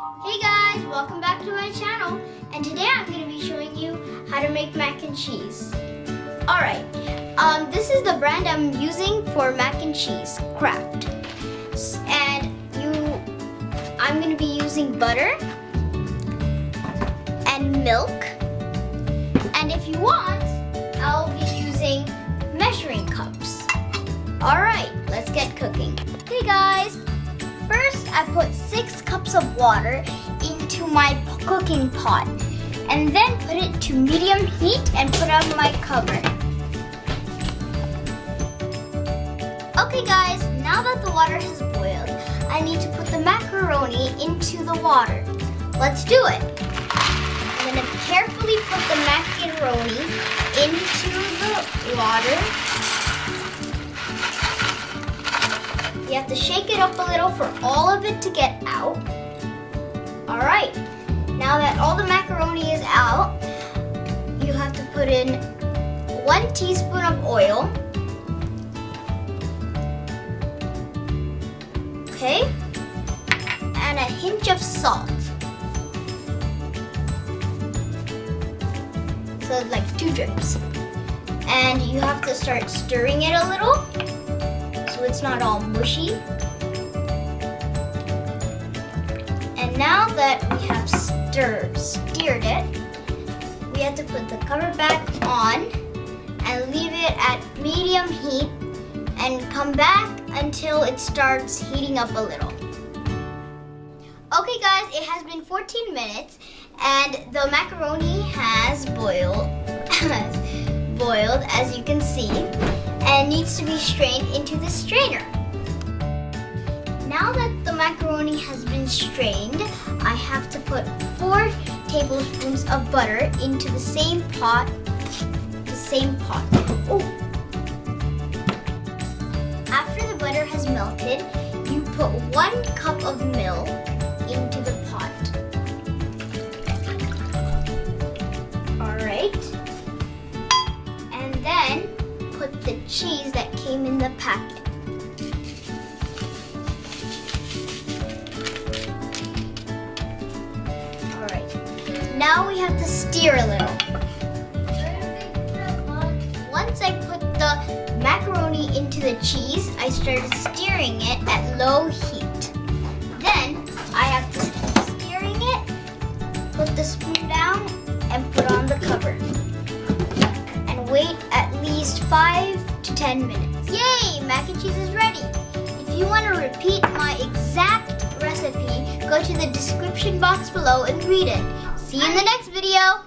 Hey guys, welcome back to my channel, and today I'm going to be showing you how to make mac and cheese. Alright, this is the brand I'm using for mac and cheese, Kraft. And I'm going to be using butter and milk, and if you want, I'll be using measuring cups. Alright, let's get cooking. Hey guys, first I put 6 cups of water into my cooking pot and then put it to medium heat and put on my cover. Okay guys, now that the water has boiled, I need to put the macaroni into the water. Let's do it. I'm going to carefully put the macaroni into the water. You have to shake it up a little for all of it to get out. Alright, now that all the macaroni is out, you have to put in 1 teaspoon of oil. Okay, and a hint of salt. So like 2 drips. And you have to start stirring it a little so it's not all mushy. And now that we have stirred it, we have to put the cover back on and leave it at medium heat and come back until it starts heating up a little. Okay guys, it has been 14 minutes and the macaroni has boiled as you can see, and needs to be strained into the strainer. Now that the macaroni has been strained, I have to put 4 tablespoons of butter into the same pot. Oh. After the butter has melted, you put 1 cup of milk into the pot. Alright. And then put the cheese that came in the packet. Alright. Now we have to stir a little. Once I put the macaroni into the cheese, I started stirring it at low heat. Then I have to keep stirring it, put the spoon down, and put on the cover. And wait at least 5 to 10 minutes. Yay! Mac and cheese is ready. If you want to repeat my exact recipe, go to the description box below and read it. See you in the next video.